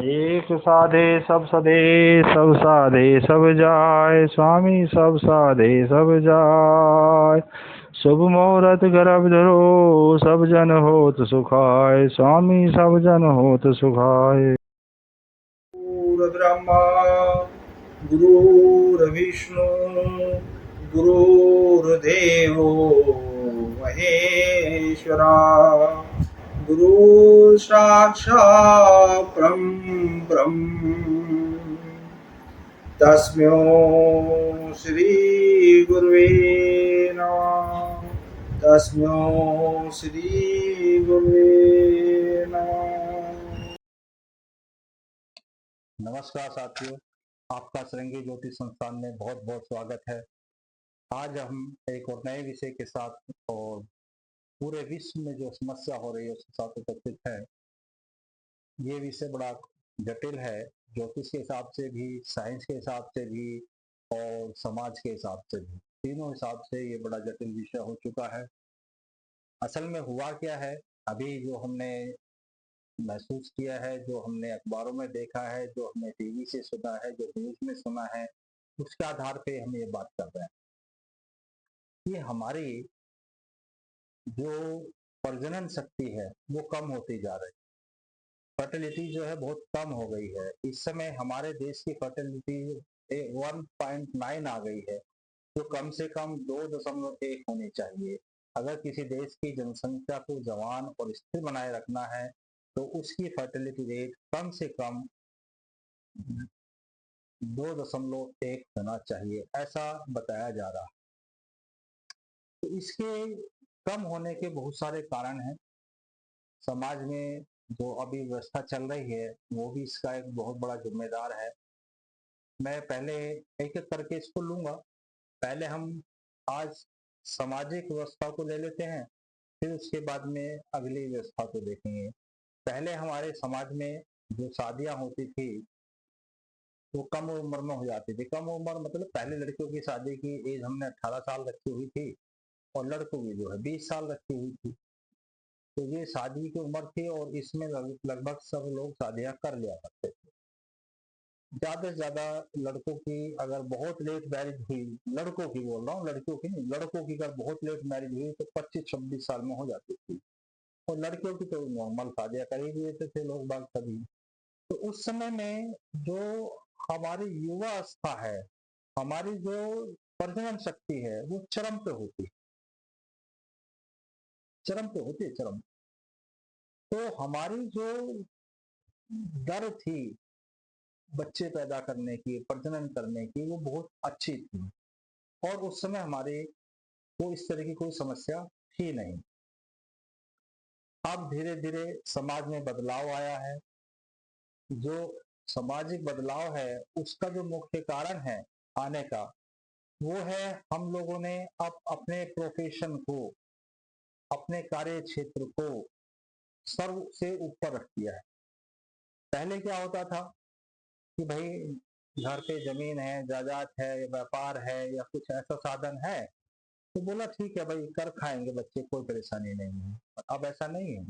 एक साधे सब सधे, सब साधे सब जाय, स्वामी सब साधे सब जाय। शुभ मुहूर्त गर्भ धरो, सब जन होत सुखाय, स्वामी सब जन होत सुखाय। गुरुर्ब्रह्मा गुरुर्विष्णु गुरुर्देवो महेश्वरा, गुरु साक्षात् ब्रह्म तस्मै श्री गुरुवे नमः। तस्मै श्री गुरुवे नमः। नमस्कार साथियों, आपका सरंगी ज्योतिष संस्थान में बहुत बहुत स्वागत है। आज हम एक और नए विषय के साथ और पूरे विश्व में जो समस्या हो रही है उसके साथ उपस्थित है। ये विषय बड़ा जटिल है, ज्योतिष के हिसाब से भी, साइंस के हिसाब से भी और समाज के हिसाब से भी। तीनों हिसाब से ये बड़ा जटिल विषय हो चुका है। असल में हुआ क्या है, अभी जो हमने महसूस किया है, जो हमने अखबारों में देखा है, जो हमने टीवी से सुना है, जो न्यूज में सुना है, उसके आधार पे हम ये बात कर रहे हैं कि हमारी जो प्रजनन शक्ति है वो कम होती जा रही है। फर्टिलिटी जो है बहुत कम हो गई है। इस समय हमारे देश की फर्टिलिटी 1.9 आ गई है, जो कम से कम 2.1 होनी चाहिए। अगर किसी देश की जनसंख्या को जवान और स्थिर बनाए रखना है तो उसकी फर्टिलिटी रेट कम से कम 2.1 होना चाहिए, ऐसा बताया जा रहा है। तो इसके कम होने के बहुत सारे कारण हैं। समाज में जो अभी व्यवस्था चल रही है वो भी इसका एक बहुत बड़ा जिम्मेदार है। मैं पहले एक एक करके इसको लूंगा। पहले हम आज सामाजिक व्यवस्था को ले लेते हैं, फिर उसके बाद में अगली व्यवस्था को देखेंगे। पहले हमारे समाज में जो शादियां होती थी वो कम उम्र में हो जाती थी। कम उम्र मतलब पहले लड़कियों की शादी की एज हमने 18 साल रखी हुई थी और लड़कों की जो है 20 साल रखी हुई थी। तो ये शादी की उम्र थी और इसमें लगभग सब लोग शादियां कर लिया करते थे। ज्यादा से ज्यादा लड़कों की अगर बहुत लेट मैरिज हुई, लड़कों की बोल रहा हूँ, लड़कियों की नहीं, लड़कों की अगर बहुत लेट मैरिज हुई तो 25-26 साल में हो जाती थी। और लड़कियों की तो नॉर्मल शादियां कर ही देते थे लोग बाग सभी। तो उस समय में जो हमारी युवा अवस्था है, हमारी जो प्रजनन शक्ति है वो चरम पे होती है, चरम पे होती है, चरम। तो हमारी जो दर थी बच्चे पैदा करने की, प्रजनन करने की, वो बहुत अच्छी थी और उस समय हमारे को इस तरह की कोई समस्या थी नहीं। अब धीरे धीरे समाज में बदलाव आया है। जो सामाजिक बदलाव है उसका जो मुख्य कारण है आने का, वो है हम लोगों ने अब अपने प्रोफेशन को, अपने कार्य क्षेत्र को सर्व से ऊपर रख दिया है। पहले क्या होता था कि भाई घर पे जमीन है, जायदाद है, व्यापार है या कुछ ऐसा साधन है तो बोला ठीक है भाई कर खाएंगे बच्चे, कोई परेशानी नहीं है। अब ऐसा नहीं है।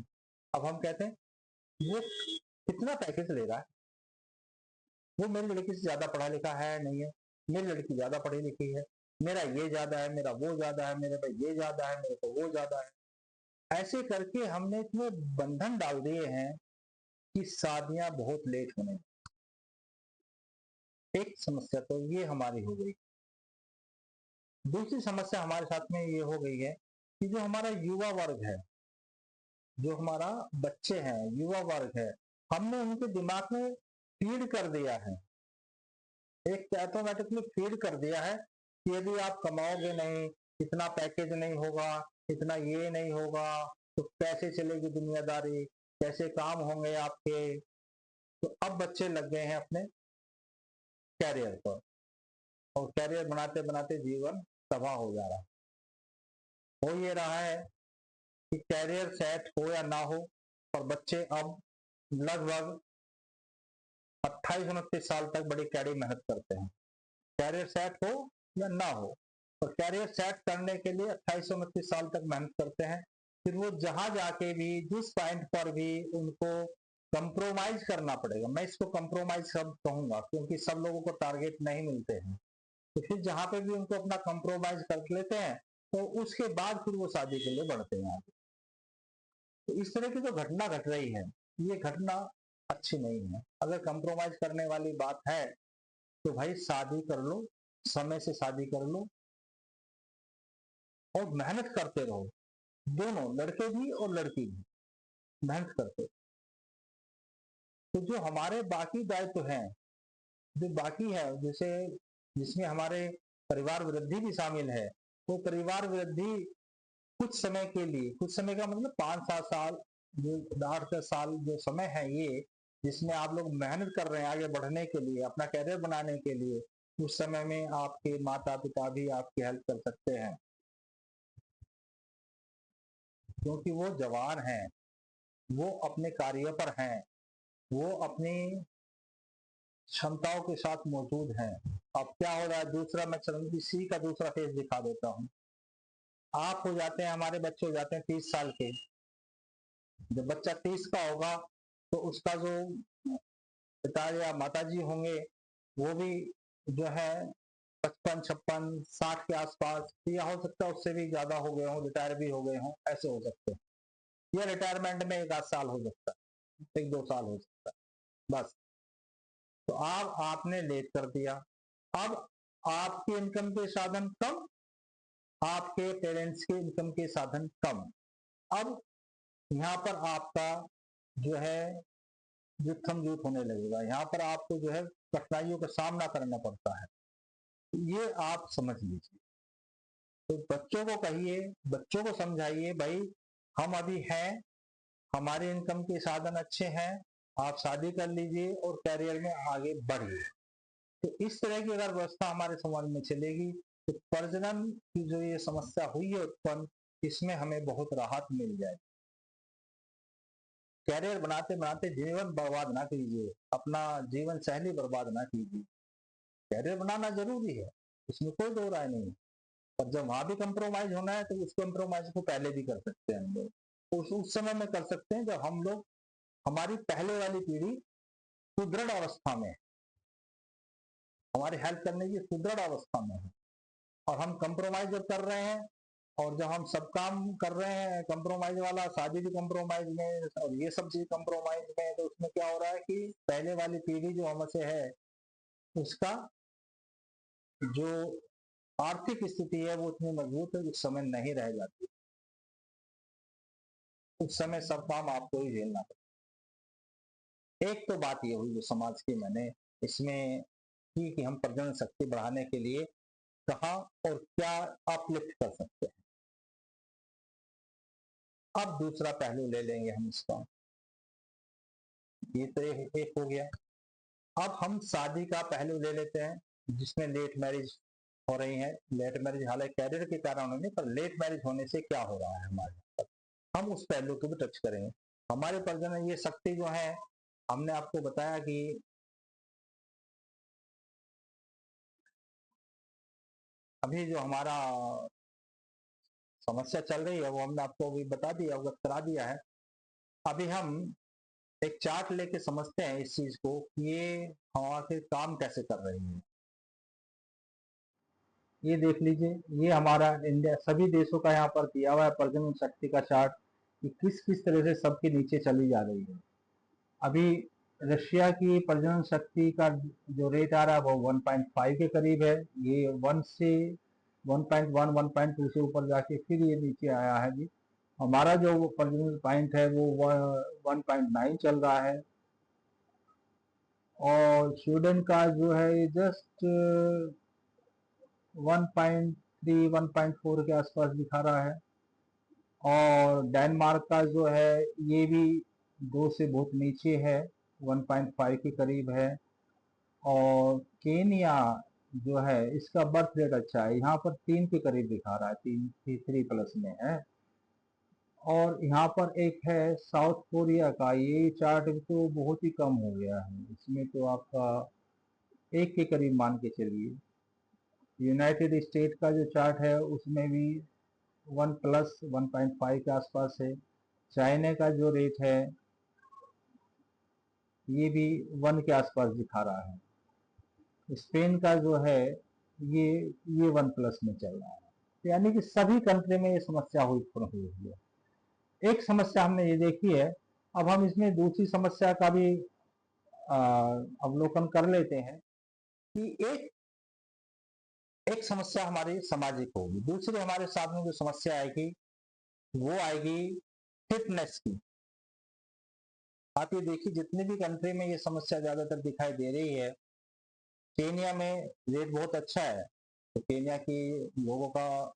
अब हम कहते हैं वो कितना पैकेज ले रहा है, वो मेरी लड़की से ज्यादा पढ़ा लिखा है नहीं है, मेरी लड़की ज्यादा पढ़ी लिखी है, मेरा ये ज्यादा है, मेरा वो ज्यादा है, मेरे पे ये ज्यादा है, मेरे को वो ज्यादा है। ऐसे करके हमने इतने बंधन डाल दिए हैं कि शादियां बहुत लेट होने। एक समस्या तो ये हमारी हो गई। दूसरी समस्या हमारे साथ में ये हो गई है कि जो हमारा युवा वर्ग है, जो हमारा बच्चे हैं, युवा वर्ग है, हमने उनके दिमाग में फीड कर दिया है, एक ऑटोमेटिकली फीड कर दिया है कि यदि आप कमाओगे नहीं, इतना पैकेज नहीं होगा, इतना ये नहीं होगा, तो कैसे चलेगी दुनियादारी, कैसे काम होंगे आपके। तो अब बच्चे लग गए हैं अपने कैरियर पर और कैरियर बनाते बनाते जीवन तबाह हो जा रहा है। हो ये रहा है कि कैरियर सेट हो या ना हो, पर बच्चे अब लगभग 28-29 साल तक बड़ी कड़ी मेहनत करते हैं, कैरियर सेट हो या ना हो। और कैरियर सेट करने के लिए 28-29 साल तक मेहनत करते हैं। फिर वो जहां जाके भी, जिस पॉइंट पर भी उनको कंप्रोमाइज करना पड़ेगा। मैं इसको कंप्रोमाइज सब कहूंगा, क्योंकि सब लोगों को टारगेट नहीं मिलते हैं, तो फिर जहां पे भी उनको अपना कंप्रोमाइज कर लेते हैं तो उसके बाद फिर वो शादी के लिए बढ़ते हैं आगे। तो इस तरह की जो घटना घट रही है, ये घटना अच्छी नहीं है। अगर कंप्रोमाइज करने वाली बात है तो भाई शादी कर लो, समय से शादी कर लो और मेहनत करते रहो, दोनों लड़के भी और लड़की भी मेहनत करते। तो जो हमारे बाकी दायित्व हैं, जो बाकी है, जैसे जिसमें हमारे परिवार वृद्धि भी शामिल है, वो परिवार वृद्धि कुछ समय के लिए, कुछ समय का मतलब 5-7 साल, जो 8-10 साल जो समय है ये, जिसमें आप लोग मेहनत कर रहे हैं आगे बढ़ने के लिए, अपना कैरियर बनाने के लिए, उस समय में आपके माता पिता भी आपकी हेल्प कर सकते हैं, क्योंकि वो जवान हैं, वो अपने कार्य पर हैं, वो अपनी क्षमताओं के साथ मौजूद हैं। अब क्या हो रहा है, दूसरा मैं इसी का दूसरा फेस दिखा देता हूँ। आप हो जाते हैं, हमारे बच्चे हो जाते हैं 30 साल के। जब बच्चा 30 का होगा तो उसका जो पिता या माता जी होंगे वो भी जो है 55-56-60 के आसपास, या हो सकता है उससे भी ज्यादा हो गए हों, रिटायर भी हो गए हों, ऐसे हो सकते हैं, या रिटायरमेंट में 1-8 साल हो सकता है, 1-2 साल हो सकता है बस। तो आपने लेट कर दिया। अब आपके इनकम के साधन कम, आपके पेरेंट्स के इनकम के साधन कम। अब यहाँ पर आपका जो है जुत्थम जूत होने लगेगा, यहाँ पर आपको जो है कठिनाइयों का सामना करना पड़ता है। ये आप समझ लीजिए। तो बच्चों को कहिए, बच्चों को समझाइए, भाई हम अभी हैं, हमारे इनकम के साधन अच्छे हैं, आप शादी कर लीजिए और कैरियर में आगे बढ़िए। तो इस तरह की अगर व्यवस्था हमारे समाज में चलेगी तो प्रजनन की जो ये समस्या हुई है उत्पन्न, इसमें हमें बहुत राहत मिल जाए। कैरियर बनाते बनाते जीवन बर्बाद ना कीजिए, अपना जीवन शैली बर्बाद ना कीजिए। कैरियर बनाना जरूरी है, इसमें कोई दो राय नहीं, पर जब वहां भी कंप्रोमाइज होना है तो उस कंप्रोमाइज को पहले भी कर सकते हैं हम लोग। उस समय में कर सकते हैं जब हम लोग, हमारी पहले वाली पीढ़ी सुदृढ़ अवस्था में, हमारी हेल्प करने की सुदृढ़ अवस्था में है, और हम कंप्रोमाइज जब कर रहे हैं और जब हम सब काम कर रहे हैं कंप्रोमाइज वाला, शादी भी कंप्रोमाइज में और ये सब चीज कंप्रोमाइज में, तो उसमें क्या हो रहा है कि पहले वाली पीढ़ी जो हमसे है उसका जो आर्थिक स्थिति है वो उतनी मजबूत है, उस समय नहीं रह जाती, उस समय सब काम आपको ही झेलना पड़ता। एक तो बात ये हुई जो समाज की मैंने इसमें की कि हम प्रजनन शक्ति बढ़ाने के लिए कहा और क्या अपलिफ्ट कर सकते हैं। अब दूसरा पहलू ले लेंगे हम इसका, ये तो एक हो गया। अब हम शादी का पहलू ले लेते हैं, जिसमें लेट मैरिज हो रही है। लेट मैरिज हालांकि कैरियर के कारण नहीं, पर लेट मैरिज होने से क्या हो रहा है हमारे यहाँ पर, हम उस पहलू को भी टच करेंगे। हमारे प्रजनन ये शक्ति जो है, हमने आपको बताया कि अभी जो हमारा समस्या चल रही है वो हमने आपको अभी बता दिया, अवगत करा दिया है। अभी हम एक चार्ट लेके समझते हैं इस चीज को, ये हम आखिर काम कैसे कर रही है। ये देख लीजिए, ये हमारा इंडिया, सभी देशों का यहाँ पर दिया हुआ है प्रजनन शक्ति का चार्ट, कि किस किस तरह से सबके नीचे चली जा रही है। अभी रशिया की प्रजनन शक्ति का जो रेट आ रहा है वो 1.5 के करीब है। ये 1 से 1.1 1.2 से ऊपर जाके फिर ये नीचे आया है जी। हमारा जो प्रजनन पॉइंट है वो 1.9 चल रहा है, और स्वीडन का जो है ये जस्ट 1.3 1.4 के आसपास दिखा रहा है, और डेनमार्क का जो है ये भी 2 से बहुत नीचे है, 1.5 के करीब है। और केनिया जो है इसका बर्थ रेट अच्छा है, यहाँ पर 3 के करीब दिखा रहा है, 3 प्लस में है। और यहाँ पर एक है साउथ कोरिया का, ये चार्ट तो बहुत ही कम हो गया है, इसमें तो आपका 1 के करीब मान के चलिए। यूनाइटेड स्टेट का जो चार्ट है उसमें भी 1 प्लस 1.5 के आसपास है। चाइना का जो रेट है ये भी 1 के आसपास दिखा रहा है। स्पेन का जो है ये 1+ में चल रहा है। यानी कि सभी कंट्री में ये समस्या उत्पन्न हुई है। एक समस्या हमने ये देखी है। अब हम इसमें दूसरी समस्या का भी अवलोकन कर लेते हैं कि एक समस्या हमारी सामाजिक होगी, दूसरी हमारे सामने जो समस्या आएगी वो आएगी फिटनेस की। आप ये देखिए जितनी भी कंट्री में ये समस्या ज्यादातर दिखाई दे रही है। केन्या में रेट बहुत अच्छा है, तो केन्या की लोगों का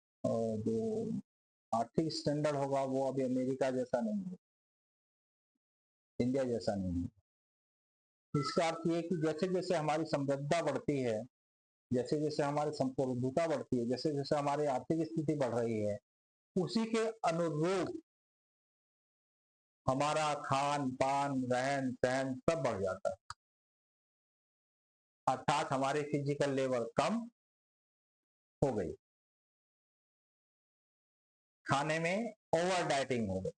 जो आर्थिक स्टैंडर्ड होगा वो अभी अमेरिका जैसा नहीं है, इंडिया जैसा नहीं है। इसका अर्थ ये कि जैसे जैसे हमारी समृद्धता बढ़ती है, जैसे जैसे हमारी संप्रभुता बढ़ती है, जैसे जैसे हमारी आर्थिक स्थिति बढ़ रही है, उसी के अनुरूप हमारा खान पान रहन सहन सब बढ़ जाता है। अर्थात हमारी फिजिकल लेवल कम हो गई, खाने में ओवर डाइटिंग हो गई।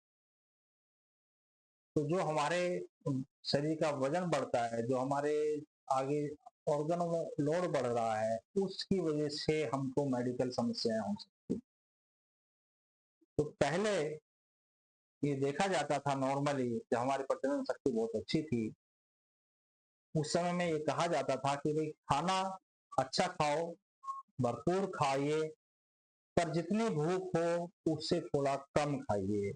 तो जो हमारे शरीर का वजन बढ़ता है, जो हमारे आगे ऑर्गनों में लोड बढ़ रहा है, उसकी वजह से हमको मेडिकल समस्याएं हो सकती। तो पहले ये देखा जाता था नॉर्मली, जब हमारी प्रजनन शक्ति बहुत अच्छी थी, उस समय में ये कहा जाता था कि भाई खाना अच्छा खाओ, भरपूर खाइए, पर जितनी भूख हो उससे थोड़ा कम खाइए।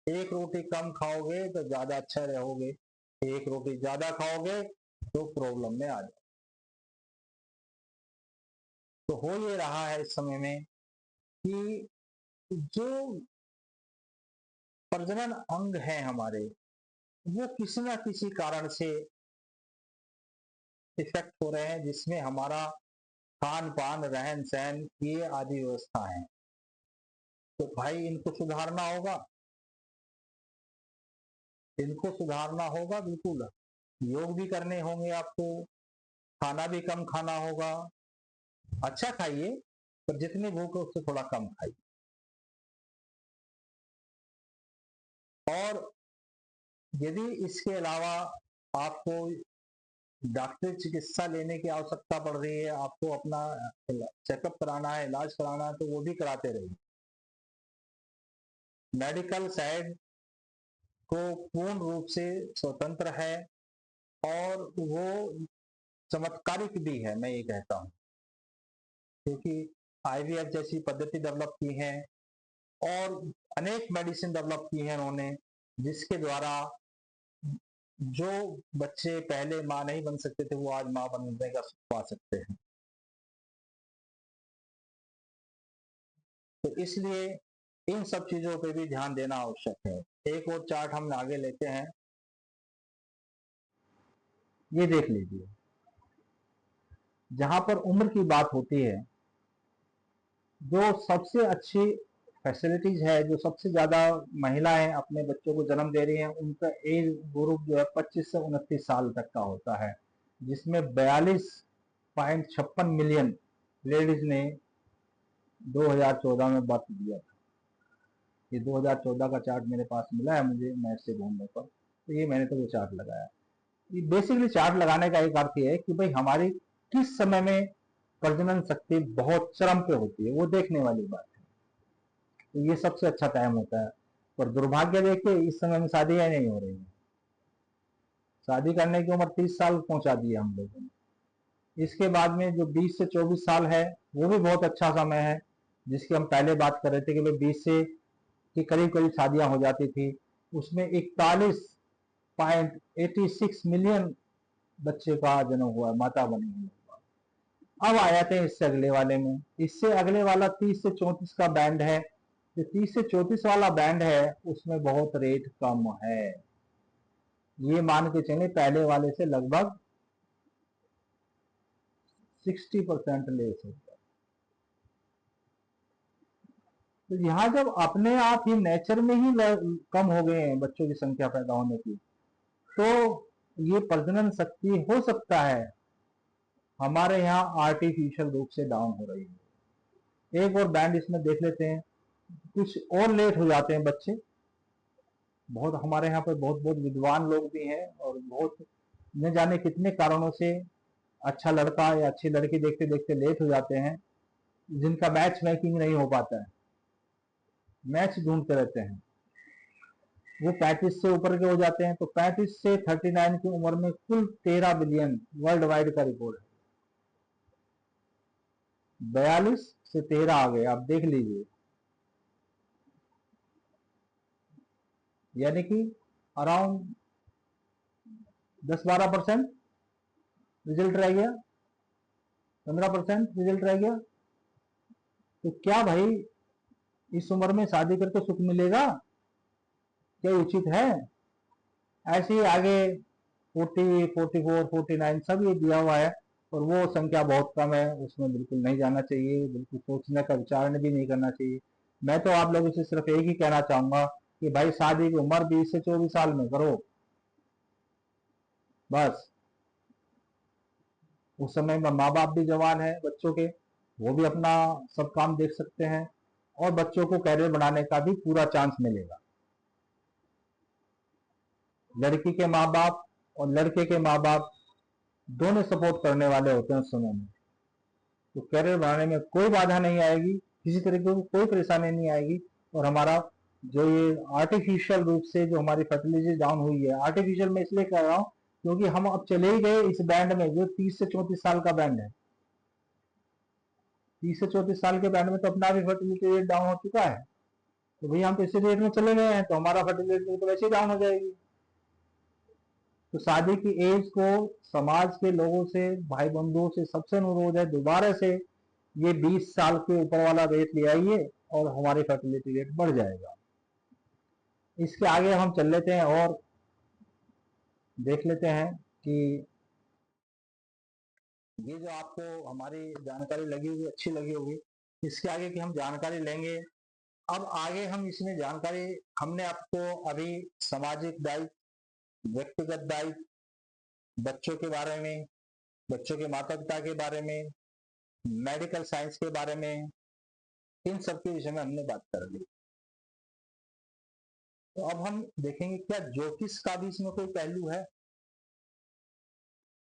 1 रोटी कम खाओगे तो ज्यादा अच्छा रहोगे, 1 रोटी ज्यादा खाओगे तो प्रॉब्लम में आ जाओ। तो हो ये रहा है इस समय में कि जो प्रजनन अंग है हमारे, वो किसी ना किसी कारण से इफेक्ट हो रहे हैं, जिसमें हमारा खान पान रहन सहन ये आदि व्यवस्था है। तो भाई इनको सुधारना होगा, इनको सुधारना होगा बिल्कुल। योग भी करने होंगे आपको, खाना भी कम खाना होगा, अच्छा खाइए पर जितनी भूख है उससे थोड़ा कम खाइए। और यदि इसके अलावा आपको डॉक्टरी चिकित्सा लेने की आवश्यकता पड़ रही है, आपको अपना चेकअप कराना है, इलाज कराना है, तो वो भी कराते रहिए। मेडिकल साइड को पूर्ण रूप से स्वतंत्र है और वो चमत्कारिक भी है, मैं ये कहता हूँ, क्योंकि IVF जैसी पद्धति डेवलप की है और अनेक मेडिसिन डेवलप की है उन्होंने, जिसके द्वारा जो बच्चे पहले माँ नहीं बन सकते थे वो आज माँ बनने का सुख पा सकते हैं। तो इसलिए इन सब चीजों पे भी ध्यान देना आवश्यक है। एक और चार्ट हम आगे लेते हैं, ये देख लीजिए। जहां पर उम्र की बात होती है, जो सबसे अच्छी फैसिलिटीज है, जो सबसे ज्यादा महिलाएं अपने बच्चों को जन्म दे रही हैं, उनका एज ग्रुप जो है 25 से 29 साल तक का होता है, जिसमें 42.56 मिलियन लेडीज ने 2014 में बर्थ दिया था। ये 2014 का चार्ट मेरे पास मिला है मुझे नेट से ढूंढने पर, तो ये मैंने तो वो चार्ट लगाया। ये बेसिकली चार्ट लगाने का एक अर्थ ये है कि भाई हमारी किस समय में प्रजनन शक्ति बहुत चरम पे होती है, वो देखने वाली बात है। तो ये सबसे अच्छा टाइम होता है। पर दुर्भाग्य देखिए इस समय में शादियां नहीं हो रही हैं। शादी करने की उम्र 30 साल पहुंचा दी है हम लोगों ने। इसके बाद में जो 20 से 24 साल है, वो भी बहुत अच्छा समय है, जिसकी हम पहले बात कर रहे थे कि भाई 20 से के करीब करीब शादियां हो जाती थी। उसमें 41.86 मिलियन बच्चे का जन्म हुआ है, माता बनी हुई। अब आ जाते हैं इससे अगले वाले में। इससे अगले वाला 30 से 34 का बैंड है। जो 30 से 34 वाला बैंड है उसमें बहुत रेट कम है। ये मान के चले पहले वाले से लगभग 60% लेस हो गया। तो यहाँ जब अपने आप ही नेचर में ही कम हो गए हैं बच्चों की संख्या पैदा होने की, तो ये प्रजनन शक्ति हो सकता है हमारे यहाँ आर्टिफिशियल रूप से डाउन हो रही है। एक और बैंड इसमें देख लेते हैं। कुछ और लेट हो जाते हैं बच्चे। बहुत हमारे यहाँ पर बहुत बहुत विद्वान लोग भी हैं और बहुत न जाने कितने कारणों से अच्छा लड़का या अच्छी लड़की देखते देखते लेट हो जाते हैं, जिनका मैच मेकिंग नहीं हो पाता है, मैच ढूंढते रहते हैं। वो 35 से ऊपर के हो जाते हैं, तो 35 से 39 की उम्र में कुल 13 बिलियन वर्ल्ड वाइड का रिकॉर्ड है। 42 से 13 आ गए, आप देख लीजिए, यानी कि अराउंड 10-12% रिजल्ट रह गया, 15% रिजल्ट रह गया। तो क्या भाई इस उम्र में शादी करके सुख मिलेगा? क्या उचित है? ऐसे ही आगे 40, 44, 49 सब ये दिया हुआ है, और वो संख्या बहुत कम है, उसमें बिल्कुल नहीं जाना चाहिए, बिल्कुल सोचने का विचार भी नहीं करना चाहिए। मैं तो आप लोगों से सिर्फ एक ही कहना चाहूंगा कि भाई शादी की उम्र 20 से 24 साल में करो, बस। उस समय में माँ बाप भी जवान है बच्चों के, वो भी अपना सब काम देख सकते हैं, और बच्चों को कैरियर बनाने का भी पूरा चांस मिलेगा। लड़की के माँ बाप और लड़के के माँ बाप दोनों सपोर्ट करने वाले होते हैं उस समय में, तो कैरियर बनाने में कोई बाधा नहीं आएगी, किसी तरीके की कोई परेशानी नहीं आएगी। और हमारा जो ये आर्टिफिशियल रूप से जो हमारी फर्टिलिटी डाउन हुई है, आर्टिफिशियल में इसलिए कह रहा हूँ क्योंकि हम अब चले ही गए इस बैंड में जो 30 से 34 साल का बैंड है। 30 से 34 साल के बैंड में तो अपना भी फर्टिलिटी रेट डाउन हो चुका है, तो भैया हम तो इसी रेट में चले गए हैं, तो हमारा फर्टिलिटी तो वैसे ही डाउन हो जाएगी। तो शादी की एज को समाज के लोगों से, भाई बंधुओं से सबसे अनुरोध है, दोबारा से ये 20 साल के ऊपर वाला रेट ले आइए और हमारी फर्टिलिटी रेट बढ़ जाएगा। इसके आगे हम चल लेते हैं और देख लेते हैं कि ये जो आपको हमारी जानकारी लगी होगी, अच्छी लगी होगी। इसके आगे की हम जानकारी लेंगे। अब आगे हम इसमें जानकारी, हमने आपको अभी सामाजिक दायित्व, व्यक्तिगत दायित्व, बच्चों के बारे में, बच्चों के माता पिता के बारे में, मेडिकल साइंस के बारे में, इन सब के विषय में हमने बात कर ली। तो अब हम देखेंगे क्या ज्योतिष का भी इसमें कोई पहलू है,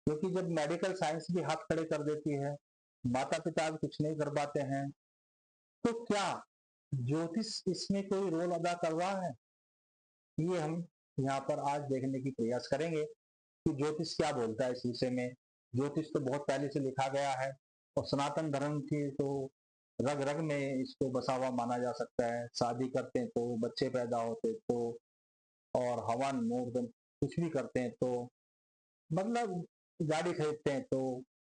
क्योंकि जब मेडिकल साइंस भी हाथ खड़े कर देती है, माता पिता भी कुछ नहीं कर पाते हैं, तो क्या ज्योतिष इसमें कोई रोल अदा कर रहा है? ये हम यहाँ पर आज देखने की प्रयास करेंगे कि ज्योतिष क्या बोलता है इस विषय में। ज्योतिष तो बहुत पहले से लिखा गया है, और सनातन धर्म की तो रग रग में इसको बसा हुआ माना जा सकता है। शादी करते हैं तो, बच्चे पैदा होते तो, और हवन मुहूर्त कुछ भी करते हैं तो, मतलब गाड़ी खरीदते हैं तो,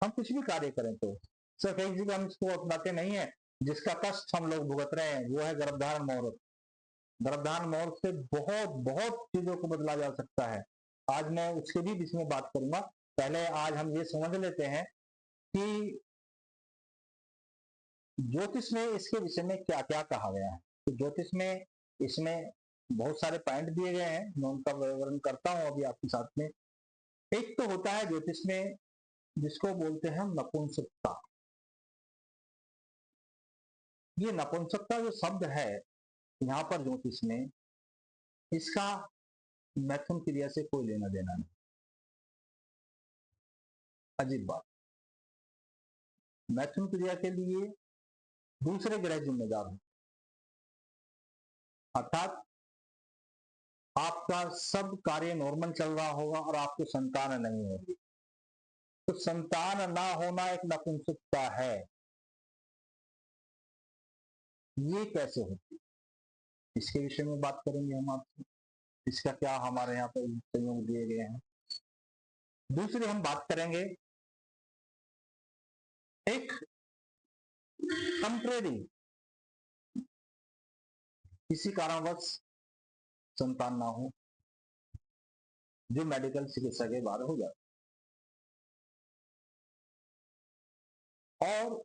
हम कुछ भी कार्य करें तो, सिर्फ एक जगह हम इसको अपनाते नहीं है। जिसका कष्ट हम लोग भुगत रहे हैं वो है गर्भधारण मुहूर्त। गर्भधारण मुहूर्त से बहुत बहुत चीजों को बदला जा सकता है। आज मैं उसके भी विषय में बात करूंगा। पहले आज हम ये समझ लेते हैं कि ज्योतिष में इसके विषय में क्या क्या कहा गया है। तो ज्योतिष में इसमें बहुत सारे पॉइंट दिए गए हैं, मैं उनका विवरण करता हूं अभी आपके साथ में। एक तो होता है ज्योतिष में जिसको बोलते हैं नपुंसकता। ये नपुंसकता जो शब्द है यहाँ पर ज्योतिष में, इसका मैथुन क्रिया से कोई लेना देना नहीं। अजीब बात। मैथुन क्रिया के लिए दूसरे ग्रह जिम्मेदार हैं, अर्थात आपका सब कार्य नॉर्मल चल रहा होगा और आपको संतान नहीं होगी, तो संतान ना होना एक नपुंसकता है। ये कैसे होती है, इसके विषय में बात करेंगे हम आपसे। इसका क्या हमारे यहाँ पर संयोग दिए गए हैं। दूसरी हम बात करेंगे एक टेम्परेरी, किसी कारणवश संतान ना हो, जो मेडिकल चिकित्सा के बाद हो जाता है। और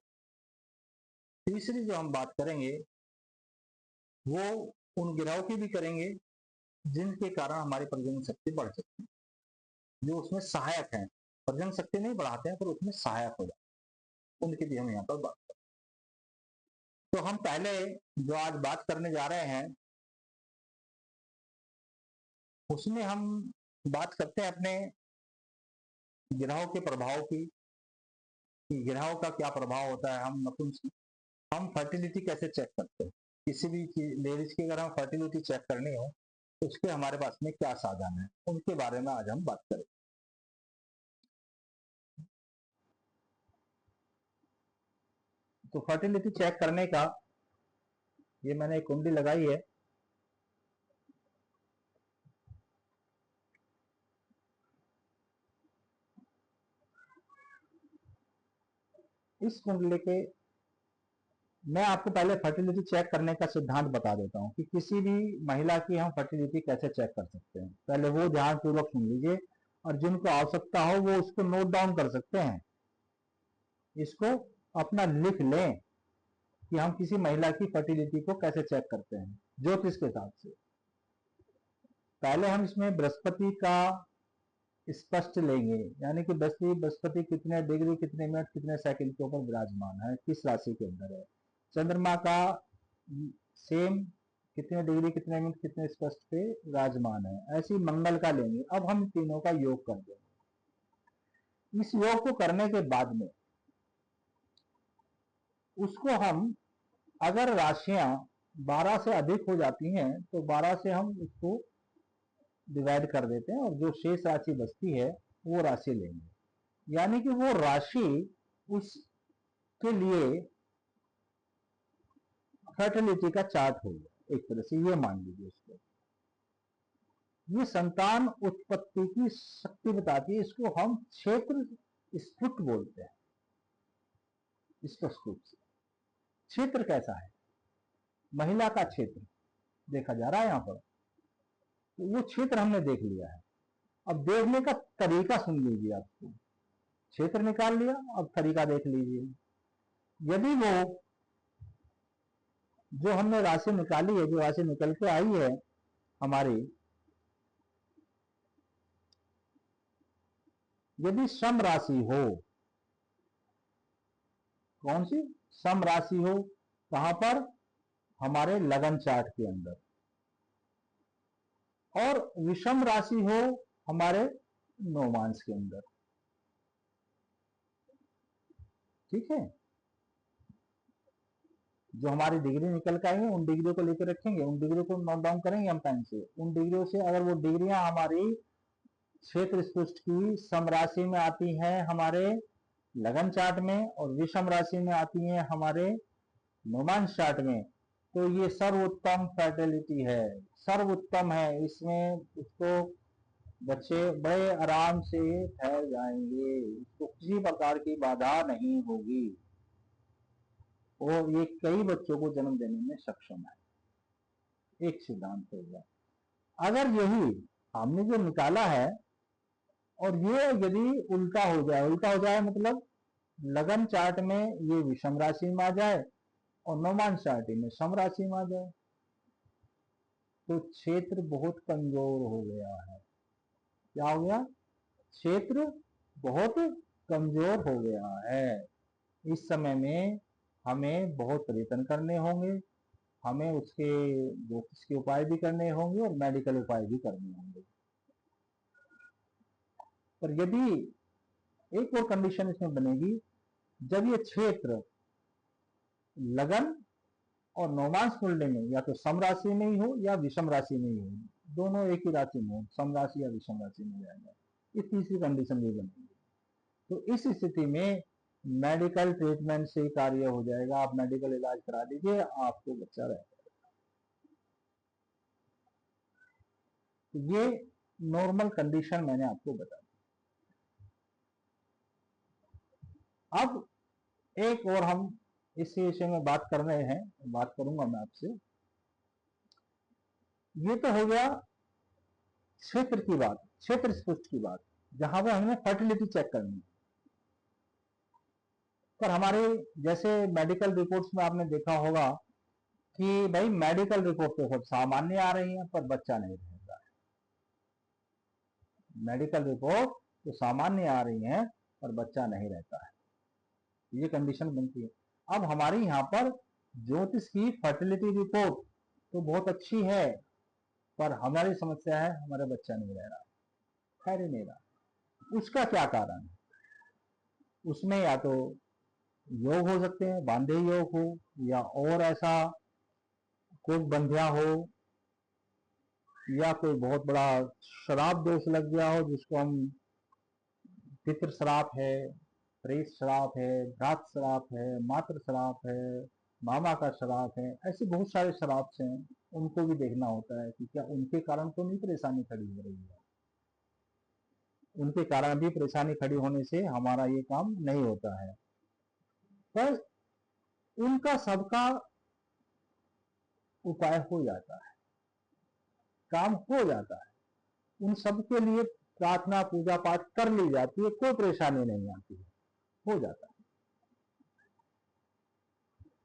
तीसरी जो हम बात करेंगे वो उन ग्रहों की भी करेंगे जिनके कारण हमारी प्रजनन शक्ति बढ़ सकती है, जो उसमें सहायक हैं। प्रजनन शक्ति नहीं बढ़ाते हैं पर उसमें सहायक हो जाते हैं, उनकी भी हम यहाँ पर बात करें। तो हम पहले जो आज बात करने जा रहे हैं उसमें हम बात करते हैं अपने ग्रहों के प्रभाव की, कि ग्रहों का क्या प्रभाव होता है, हम नपुंसक, हम फर्टिलिटी कैसे चेक करते हैं, किसी भी लेडीज की अगर हम फर्टिलिटी चेक करनी हो तो उसके हमारे पास में क्या साधन है, उनके बारे में आज हम बात करें। तो फर्टिलिटी चेक करने का, ये मैंने एक कुंडली लगाई है, इस कुंडली के मैं आपको पहले फर्टिलिटी चेक करने का सिद्धांत बता देता हूं कि किसी भी महिला की हम फर्टिलिटी कैसे चेक कर सकते हैं। पहले वो ध्यान पूर्वक सुन लीजिए, और जिनको आवश्यकता हो वो उसको नोट डाउन कर सकते हैं, इसको अपना लिख लें कि हम किसी महिला की फर्टिलिटी को कैसे चेक करते हैं ज्योतिष के हिसाब से। पहले हम इसमें बृहस्पति का स्पष्ट लेंगे, यानी कि बृहस्पति कितने डिग्री, कितने मिनट, कितने सेकंड के ऊपर विराजमान है, किस राशि के अंदर है। चंद्रमा का सेम कितने डिग्री, कितने मिनट, कितने स्पष्ट पे विराजमान है। ऐसी मंगल का लेंगे। अब हम तीनों का योग कर देंगे। इस योग को करने के बाद में उसको हम, अगर राशियां 12 से अधिक हो जाती हैं तो 12 से हम उसको डिवाइड कर देते हैं, और जो शेष राशि बचती है वो राशि लेंगे, यानी कि वो राशि उसके लिए फर्टिलिटी का चार्ट होगा। एक तरह से ये मान लीजिए इसको, ये संतान उत्पत्ति की शक्ति बताती है। इसको हम क्षेत्र स्फुट बोलते हैं। स्पष्ट रूप से क्षेत्र कैसा है, महिला का क्षेत्र देखा जा रहा है यहां पर, तो वो क्षेत्र हमने देख लिया है। अब देखने का तरीका सुन लीजिए, आपको क्षेत्र निकाल लिया, अब तरीका देख लीजिए। यदि वो जो हमने राशि निकाली है, जो राशि निकल के आई है हमारी, यदि सम राशि हो, कौन सी सम राशि हो, कहां पर, हमारे लगन चार्ट के अंदर, और विषम राशि हो हमारे नौमांस के अंदर। ठीक है, जो हमारी डिग्री निकल के आई है उन डिग्रियों को लेकर रखेंगे, उन डिग्रियों को नोट डाउन करेंगे हम पेन से। उन डिग्रियों से अगर वो डिग्रियां हमारी क्षेत्र स्पष्ट की सम राशि में आती है हमारे लगन चार्ट में, और विषम राशि में आती है हमारे नौमांस चार्ट में, तो ये सर्वोत्तम फर्टिलिटी है, सर्वोत्तम है। इसमें उसको बच्चे बड़े आराम से ठहर जाएंगे, उसको किसी प्रकार की बाधा नहीं होगी, और ये कई बच्चों को जन्म देने में सक्षम है। एक सिद्धांत होगा। अगर यही हमने जो निकाला है और ये यदि उल्टा हो जाए, उल्टा हो जाए मतलब लगन चार्ट में ये विषम राशि में आ जाए और नौमांस चार्ट में सम राशि में आ जाए, तो क्षेत्र बहुत कमजोर हो गया है। क्या हो गया, क्षेत्र बहुत कमजोर हो गया है। इस समय में हमें बहुत प्रयत्न करने होंगे, हमें उसके ज्योतिष के उपाय भी करने होंगे और मेडिकल उपाय भी करने होंगे। पर यदि एक और कंडीशन इसमें बनेगी, जब ये क्षेत्र लगन और नौमांस कुंडली में या तो सम राशि में ही हो या विषम राशि में ही हो, दोनों एक ही राशि में हो, सम राशि या विषम राशि में जाएगा, ये तीसरी कंडीशन भी बनेगी। तो इस स्थिति में मेडिकल ट्रीटमेंट से कार्य हो जाएगा। आप मेडिकल इलाज करा लीजिए, आपको बच्चा रहेगा। तो ये नॉर्मल कंडीशन मैंने आपको बता दी। अब एक और हम इस विषय में बात कर रहे हैं, बात करूंगा मैं आपसे। ये तो हो गया क्षेत्र की बात, क्षेत्र स्पष्ट की बात, जहां पर हमें फर्टिलिटी चेक करनी है। पर हमारे जैसे मेडिकल रिपोर्ट्स में आपने देखा होगा कि भाई मेडिकल रिपोर्ट तो सब सामान्य आ रही है पर बच्चा नहीं रहता है। मेडिकल रिपोर्ट तो सामान्य आ रही है पर बच्चा नहीं रहता है, ये कंडीशन बनती है। अब हमारे यहाँ पर ज्योतिष की फर्टिलिटी रिपोर्ट तो बहुत अच्छी है, पर हमारी समस्या है हमारा बच्चा नहीं रह रहा, खैर ही नहीं रहा। उसका क्या कारण है? उसमें या तो योग हो सकते हैं, बांधे योग हो, या और ऐसा कोई बंध्या हो, या कोई बहुत बड़ा श्राप दोष लग गया हो जिसको हम पितृ श्राप है, प्रेत श्राप है, भ्रात श्राप है, मातृ श्राप है, मामा का श्राप है। ऐसे बहुत सारे श्राप हैं, उनको भी देखना होता है कि क्या उनके कारण तो नहीं परेशानी खड़ी हो रही है। उनके कारण भी परेशानी खड़ी होने से हमारा ये काम नहीं होता है। पर उनका सबका उपाय हो जाता है, काम हो जाता है, उन सबके लिए प्रार्थना पूजा पाठ कर ली जाती है, कोई परेशानी नहीं आती है, हो जाता है।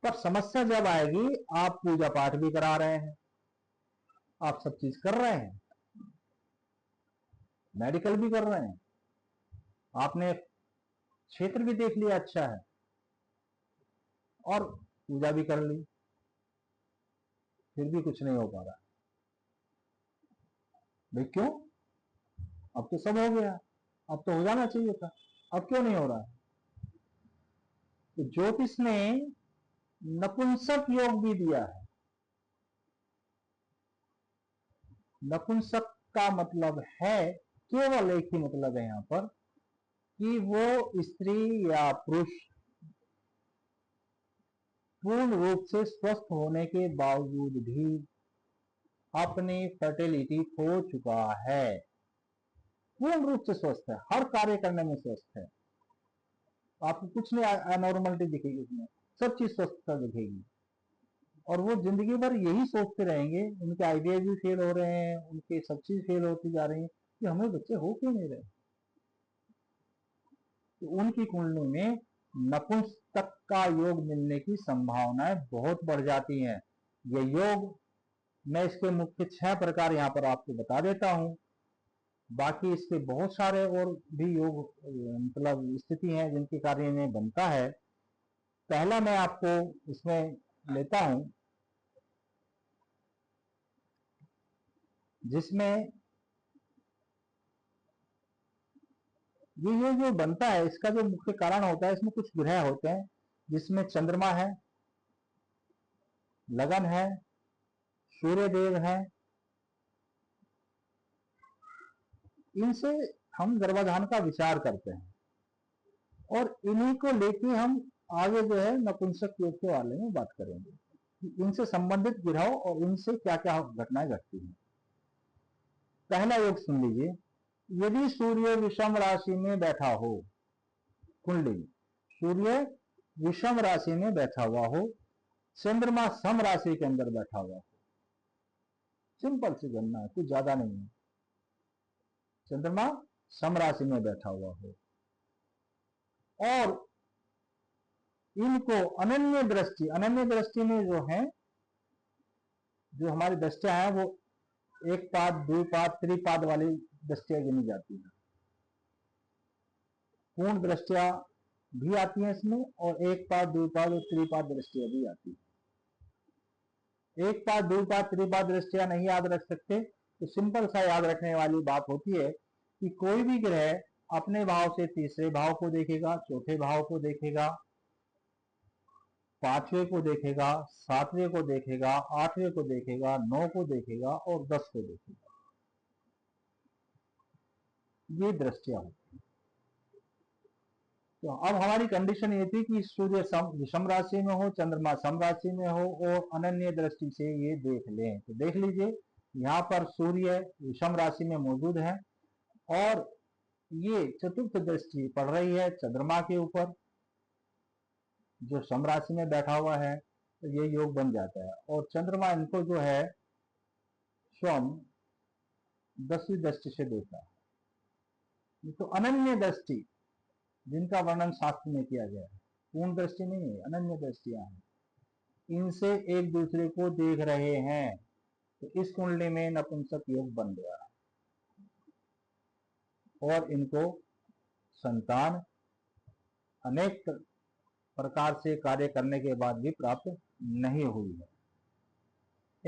पर समस्या जब आएगी, आप पूजा पाठ भी करा रहे हैं, आप सब चीज कर रहे हैं, मेडिकल भी कर रहे हैं, आपने क्षेत्र भी देख लिया अच्छा है, और पूजा भी कर ली, फिर भी कुछ नहीं हो पा रहा। भाई क्यों? अब तो सब हो गया, अब तो हो जाना चाहिए था, अब क्यों नहीं हो रहा? तो ज्योतिष ने नपुंसक योग भी दिया है। नपुंसक का मतलब है, केवल एक ही मतलब है यहां पर, कि वो स्त्री या पुरुष पूर्ण रूप से स्वस्थ होने के बावजूद भी अपनी फर्टिलिटी खो चुका है। पूर्ण रूप से स्वस्थ है, हर कार्य करने में स्वस्थ है, आपको कुछ नहीं अनॉर्मलिटी दिखेगी उसमें, सब चीज स्वस्थता दिखेगी। और वो जिंदगी भर यही सोचते रहेंगे, उनके आइडिया भी फेल हो रहे हैं, उनके सब चीज फेल होती जा रही है कि हमें बच्चे हो क्यों नहीं रहे। तो उनकी कुंडली में नपुंसक का योग मिलने की संभावनाएं बहुत बढ़ जाती हैं। ये योग मैं इसके मुख्य 6 प्रकार यहां पर आपको बता देता हूं, बाकी इसके बहुत सारे और भी योग मतलब स्थिति हैं जिनके कार्य में बनता है। पहला मैं आपको इसमें लेता हूं, जिसमें ये जो बनता है, इसका जो मुख्य कारण होता है, इसमें कुछ ग्रह होते हैं, जिसमें चंद्रमा है, लगन है, सूर्य देव है। इनसे हम गर्भाधान का विचार करते हैं, और इन्हीं को लेके हम आगे जो है नपुंसक योग के बारे में बात करेंगे कि इनसे संबंधित ग्रहों और इनसे क्या क्या घटनाएं घटती हैं। पहला योग सुन लीजिए। यदि सूर्य विषम राशि में बैठा हो, कुंडली सूर्य विषम राशि में बैठा हुआ हो, चंद्रमा सम राशि के अंदर बैठा हुआ हो, सिंपल सी गणना है, कुछ ज्यादा नहीं है। चंद्रमा सम राशि में बैठा हुआ हो और इनको अनन्य दृष्टि में जो है, जो हमारी दृष्टियां हैं वो एक पाद, द्विपाद, त्रिपाद वाली दृष्टियां गिनी जाती है। पूर्ण दृष्टिया भी आती हैं इसमें, और एक पाद, द्विपाद और त्रिपाद दृष्टियां भी आती है। एक पाद, द्विपाद, त्रिपाद दृष्टियां नहीं याद रख सकते तो सिंपल सा याद रखने वाली बात होती है कि कोई भी ग्रह अपने भाव से तीसरे भाव को देखेगा, चौथे भाव को देखेगा, पांचवें को देखेगा, सातवें को देखेगा, आठवें को देखेगा, 9 को देखेगा और 10 को देखेगा। ये दृष्टियां होती है। तो अब हमारी कंडीशन ये थी कि सूर्य विषम राशि में हो, चंद्रमा सम राशि में हो और अनन्य दृष्टि से ये देख लें। तो देख लीजिए, यहाँ पर सूर्य विषम राशि में मौजूद है और ये चतुर्थ दृष्टि पड़ रही है चंद्रमा के ऊपर जो सम राशि में बैठा हुआ है, तो ये योग बन जाता है। और चंद्रमा इनको जो है स्वयं 10वीं दृष्टि से देखता है। तो अनन्य दृष्टि जिनका वर्णन शास्त्र में किया गया है, पूर्ण दृष्टि नहीं है, अनन्य दृष्टियां हैं, इनसे एक दूसरे को देख रहे हैं। तो इस कुंडली में नपुंसक योग बन गया और इनको संतान अनेक प्रकार से कार्य करने के बाद भी प्राप्त नहीं हुई है।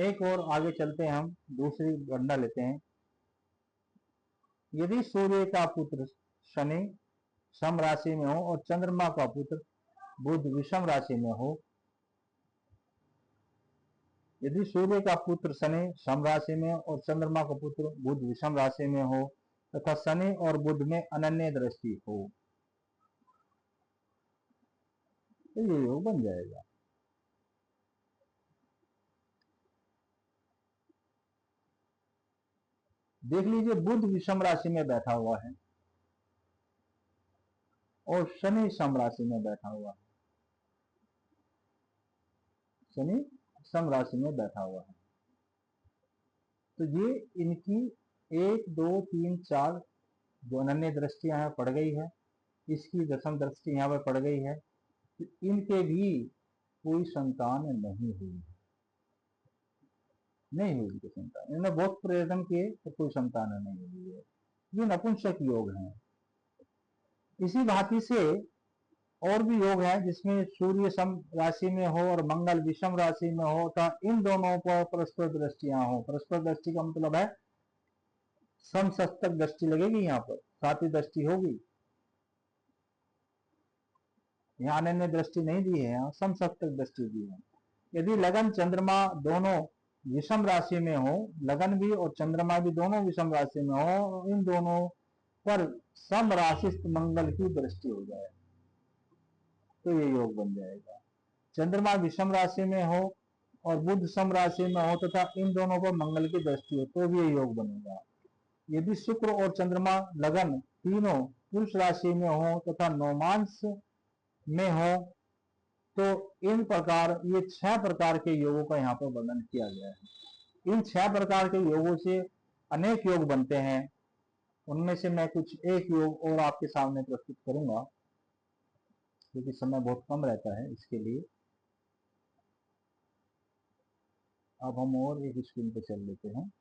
एक और आगे चलते हैं, हम दूसरी गणना लेते हैं। यदि सूर्य का पुत्र शनि सम राशि में हो और चंद्रमा का पुत्र बुध विषम राशि में हो, यदि सूर्य का पुत्र शनि सम राशि में और चंद्रमा का पुत्र बुध विषम राशि में हो तथा शनि और बुध में अनन्य दृष्टि हो, तो ये योग बन जाएगा। देख लीजिए, बुध विषम राशि में बैठा हुआ है और शनि सम राशि में बैठा हुआ है, शनि सम राशि में बैठा हुआ है, तो ये इनकी 1 2 3 4 जो अनन्य दृष्टियां हैं पड़ गई है, इसकी दशम दृष्टि यहाँ पर पड़ गई है, तो इनके भी कोई संतान नहीं हुई, नहीं हुई इनकी संतान, इन्होंने बहुत प्रयत्न किए तो कोई संतान नहीं हुई है, ये नपुंसक योग हैं। इसी भांति से और भी योग है जिसमें सूर्य सम राशि में हो और मंगल विषम राशि में हो, तो इन दोनों पर परस्पर दृष्टियां हो। परस्पर दृष्टि का मतलब है समसप्तक दृष्टि लगेगी, यहाँ पर सातवीं दृष्टि होगी, यहाँ अनन्य दृष्टि नहीं दी है, यहाँ समसप्तक दृष्टि दी है। यदि लगन चंद्रमा दोनों विषम राशि में हो, लगन भी और चंद्रमा भी दोनों विषम राशि में हो, इन दोनों पर सम राशिस्थ मंगल की दृष्टि हो जाए तो ये योग बन जाएगा। चंद्रमा विषम राशि में हो और बुध सम राशि में हो तथा इन दोनों पर मंगल की दृष्टि हो तो भी ये योग बनेगा। यदि शुक्र और चंद्रमा लगन तीनों पुरुष राशि में हो तथा नौमांश में हो तो इन प्रकार ये 6 प्रकार के योगों का यहाँ पर वर्णन किया गया है। इन 6 प्रकार के योगों से अनेक योग बनते हैं, उनमें से मैं कुछ एक योग और आपके सामने प्रस्तुत करूंगा क्योंकि समय बहुत कम रहता है इसके लिए। अब हम और एक स्क्रीन पे चल लेते हैं।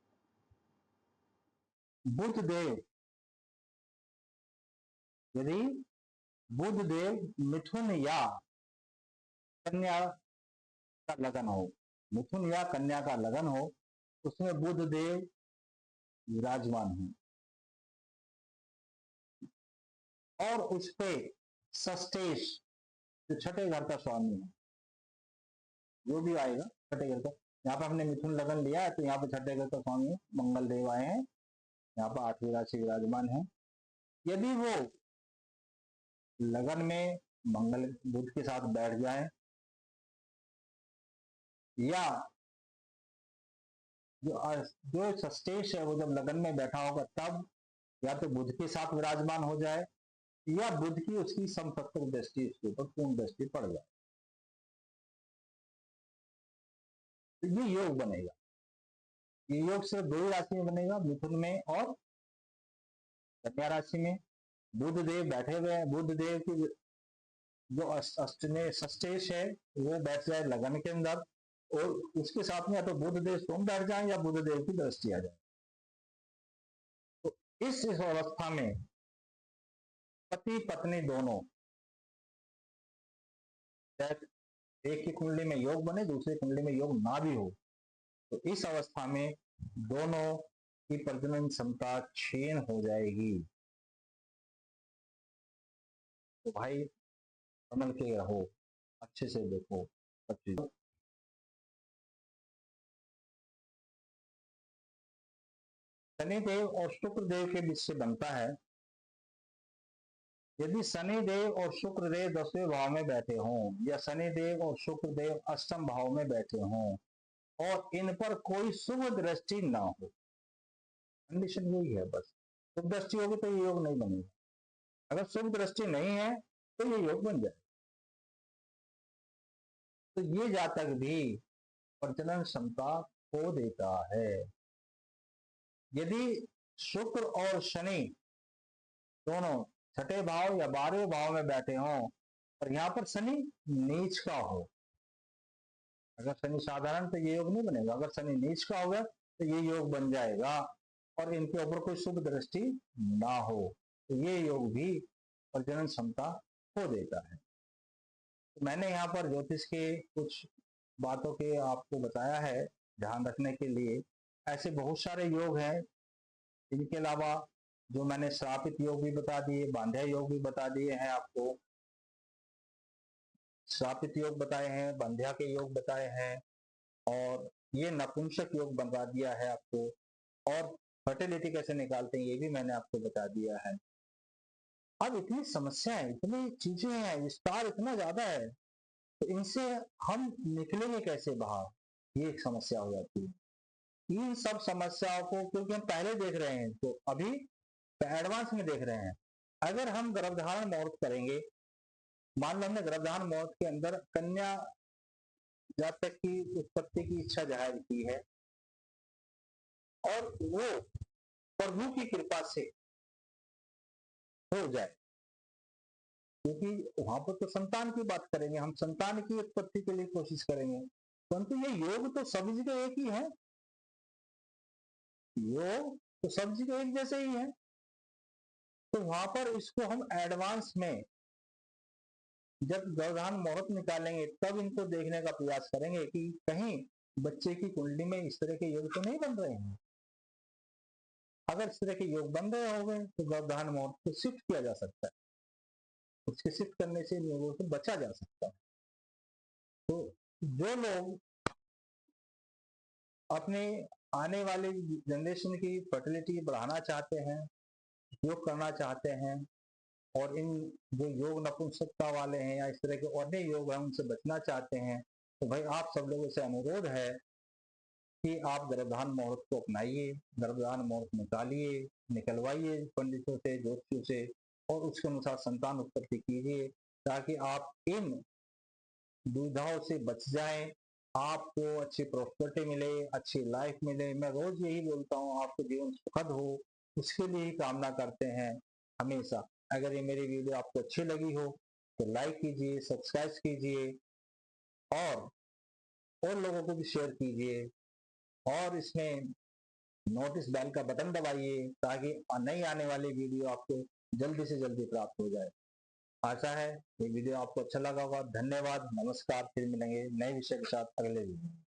बुध देव, यदि बुध देव मिथुन या कन्या का लगन हो, मिथुन या कन्या का लगन हो, उसमें बुध देव विराजमान है और उस पे सस्तेश जो छठे घर का स्वामी है, जो भी आएगा छठे घर का, यहाँ पर हमने मिथुन लगन लिया है तो यहाँ पे छठे घर का स्वामी मंगल देव आए हैं, यहाँ पर 8वीं राशि विराजमान है। यदि वो लगन में मंगल बुध के साथ बैठ जाए या जो सस्तेश है वो जब लगन में बैठा होगा तब या तो बुध के साथ विराजमान हो जाए या बुध की उसकी समसप्तक दृष्टि इसके ऊपर पूर्ण दृष्टि पड़ जाए तो ये योग बनेगा। ये योग सिर्फ 2 ही राशि में बनेगा, मिथुन में और कन्या राशि में। बुध देव बैठे हुए हैं, बुध देव की जो अष्टमे सस्तेश है वो बैठ जाए लगन के अंदर और उसके साथ में या तो बुध देव स्वयं बैठ जाए या बुध देव की दृष्टि आ जाए। तो इस अवस्था में पति पत्नी दोनों, एक की कुंडली में योग बने दूसरी कुंडली में योग ना भी हो, तो इस अवस्था में दोनों की प्रजनन क्षमता क्षीण हो जाएगी। तो भाई संभल के रहो, अच्छे से देखो सब चीज। शनिदेव और शुक्र देव के बीच से बनता है। यदि शनिदेव और शुक्र देव 10वें भाव में बैठे हों या शनिदेव और शुक्र देव अष्टम भाव में बैठे हों और इन पर कोई शुभ दृष्टि ना हो, कंडीशन यही है बस। शुभ दृष्टि होगी तो ये योग नहीं बनेगा, अगर शुभ दृष्टि नहीं है तो ये योग बन जाए। तो ये जातक भी प्रजनन क्षमता खो देता है। यदि शुक्र और शनि दोनों छठे भाव या 12वें भाव में बैठे हों और यहाँ पर शनि नीच का हो, अगर शनि साधारण तो ये योग नहीं बनेगा, अगर शनि नीच का होगा तो ये योग बन जाएगा और इनके ऊपर कोई शुभ दृष्टि ना हो तो ये योग भी प्रजनन क्षमता खो देता है। तो मैंने यहाँ पर ज्योतिष के कुछ बातों के आपको बताया है ध्यान रखने के लिए। ऐसे बहुत सारे योग हैं, इनके अलावा जो मैंने श्रापित योग भी बता दिए, बांध्या योग भी बता दिए हैं आपको, श्रापित योग बताए हैं, बांध्या के योग बताए हैं, और ये नपुंसक योग बता दिया है आपको, और फर्टिलिटी कैसे निकालते हैं ये भी मैंने आपको बता दिया है। अब इतनी समस्याएं, इतनी चीजें हैं, विस्तार इतना ज्यादा है, तो इनसे हम निकलेंगे कैसे बाहर, ये एक समस्या हो जाती है। इन सब समस्याओं को क्योंकि हम पहले देख रहे हैं, तो अभी एडवांस में देख रहे हैं। अगर हम गर्भधारण मुहूर्त करेंगे, मान लो हमने गर्भधारण मुहूर्त के अंदर कन्या जातक की उत्पत्ति की इच्छा जाहिर की है, और वो प्रभु की कृपा से हो जाए, क्योंकि वहां पर तो संतान की बात करेंगे, हम संतान की उत्पत्ति के लिए कोशिश करेंगे, परंतु ये योग तो सब जगह एक ही है, योग तो सब जगह एक जैसे ही है। तो वहां पर इसको हम एडवांस में जब गर्भधारण मुहूर्त निकालेंगे तब इनको देखने का प्रयास करेंगे कि कहीं बच्चे की कुंडली में इस तरह के योग तो नहीं बन रहे हैं। अगर इस तरह के योग बन रहे हो गए तो गर्भधारण मुहूर्त को शिफ्ट किया जा सकता है, उसके शिफ्ट करने से इन योगों से बचा जा सकता है। तो जो लोग अपने आने वाली जनरेशन की फर्टिलिटी बढ़ाना चाहते हैं, योग करना चाहते हैं, और इन जो योग नपुंसकता वाले हैं या इस तरह के और भी योग हैं उनसे बचना चाहते हैं, तो भाई आप सब लोगों से अनुरोध है कि आप गर्भधारण मुहूर्त को अपनाइए, गर्भधारण मुहूर्त निकालिए, निकलवाइए पंडितों से, ज्योतिषियों से, और उसके अनुसार संतान उत्पत्ति कीजिए, ताकि आप इन दुविधाओं से बच जाएं, आपको अच्छी प्रॉस्पेरिटी मिले, अच्छी लाइफ मिले। मैं रोज यही बोलता हूँ, आपको जीवन सुखद हो, उसके लिए ही कामना करते हैं हमेशा। अगर ये मेरी वीडियो आपको अच्छी लगी हो तो लाइक कीजिए, सब्सक्राइब कीजिए, और लोगों को भी शेयर कीजिए, और इसमें नोटिस बेल का बटन दबाइए ताकि नई आने वाली वीडियो आपको जल्दी से जल्दी प्राप्त हो जाए। आशा है ये वीडियो आपको अच्छा लगा होगा। धन्यवाद, नमस्कार, फिर मिलेंगे नए विषय के साथ अगले वीडियो में।